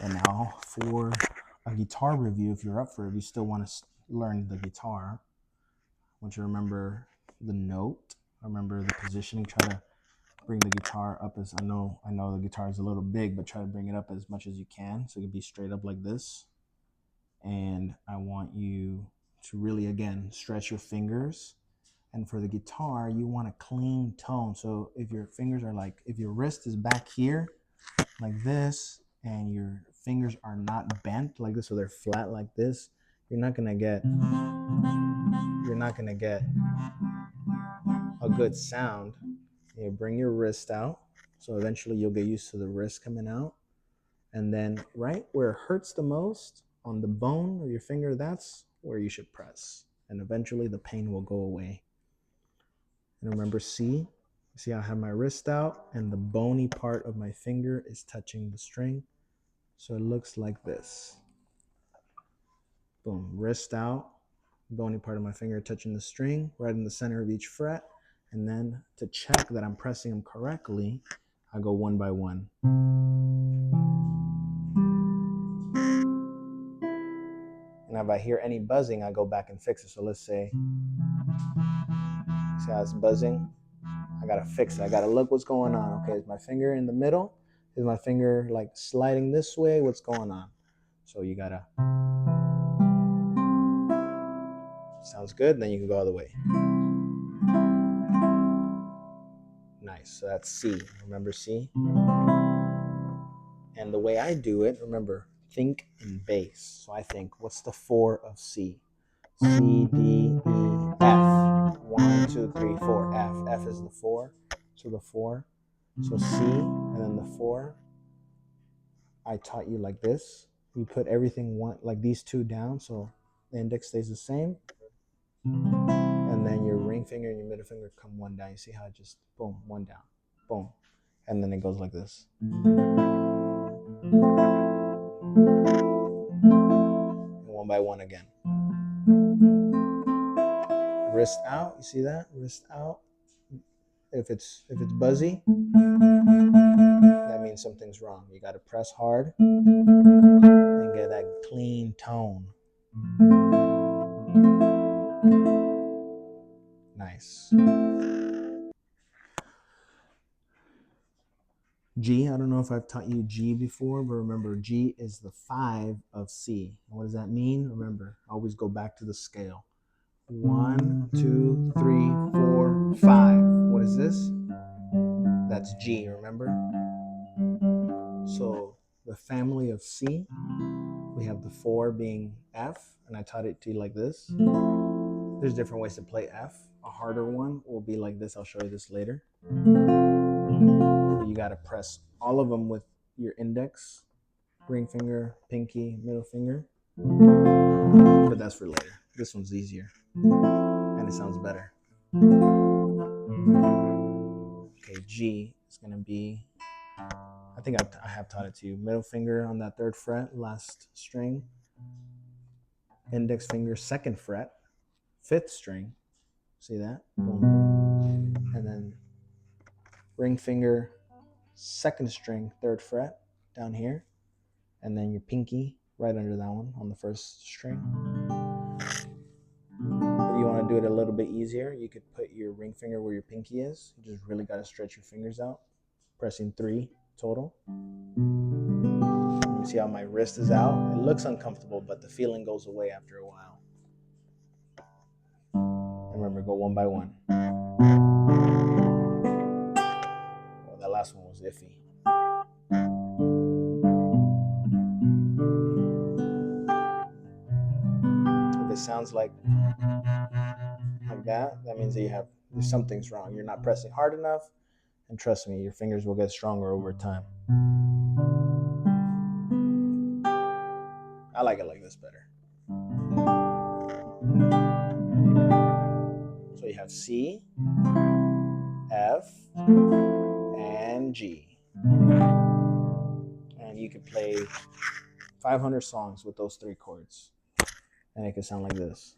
And now for a guitar review, if you're up for it, if you still want to learn the guitar, I want you to remember the note, remember the positioning, try to bring the guitar up as, I know the guitar is a little big, but try to bring it up as much as you can so it can be straight up like this. And I want you to really, again, stretch your fingers. And for the guitar, you want a clean tone. So if your fingers are like, if your wrist is back here like this, and your fingers are not bent like this, so they're flat like this, you're not gonna get a good sound. You bring your wrist out, so eventually you'll get used to the wrist coming out, and then right where it hurts the most on the bone of your finger, that's where you should press, and eventually the pain will go away. And remember, see how I have my wrist out and the bony part of my finger is touching the string, so it looks like this. Boom, wrist out, bony part of my finger touching the string right in the center of each fret. And then to check that I'm pressing them correctly, I go one by one. And if I hear any buzzing, I go back and fix it. So let's say, see how it's buzzing? I gotta fix it. I gotta look what's going on. Okay, is my finger in the middle? Is my finger like sliding this way? What's going on? So you gotta, sounds good, then you can go all the way. Nice, so that's C, remember C? And the way I do it, remember, think in bass. So I think, what's the 4 of C? C, D, E, F. 1, 2, 3, 4, F. F is the 4, so the 4. So C, and then the 4. I taught you like this. You put everything one, like these two down, so the index stays the same. And then your ring finger and your middle finger come one down. You see how it just, boom, one down, boom. And then it goes like this. And one by one again. Wrist out, you see that? Wrist out. If it's buzzy, that means something's wrong. You gotta press hard and get that clean tone. Nice. G, I don't know if I've taught you G before, but remember, G is the 5 of C. And what does that mean? Remember, always go back to the scale. 1, 2, 3, 4, 5. What is this? That's G, remember? So the family of C, we have the 4 being F, and I taught it to you like this. There's different ways to play F. A harder one will be like this. I'll show you this later. You got to press all of them with your index, ring finger, pinky, middle finger. But that's for later. This one's easier, and it sounds better. Okay, G is going to be, I think I have taught it to you. Middle finger on that 3rd fret, last string. Index finger, 2nd fret, 5th string. See that? Boom, boom. And then ring finger, 2nd string, 3rd fret down here. And then your pinky right under that one on the 1st string. If you want to do it a little bit easier, you could put your ring finger where your pinky is. You just really got to stretch your fingers out, pressing 3 total. You see how my wrist is out? It looks uncomfortable, but the feeling goes away after a while. And remember, go one by one. Well, that last one was iffy. If it sounds like that, that means that something's wrong. You're not pressing hard enough, and trust me, your fingers will get stronger over time. I like it like this better. So you have C, F, and G. And you could play 500 songs with those 3 chords. And it could sound like this.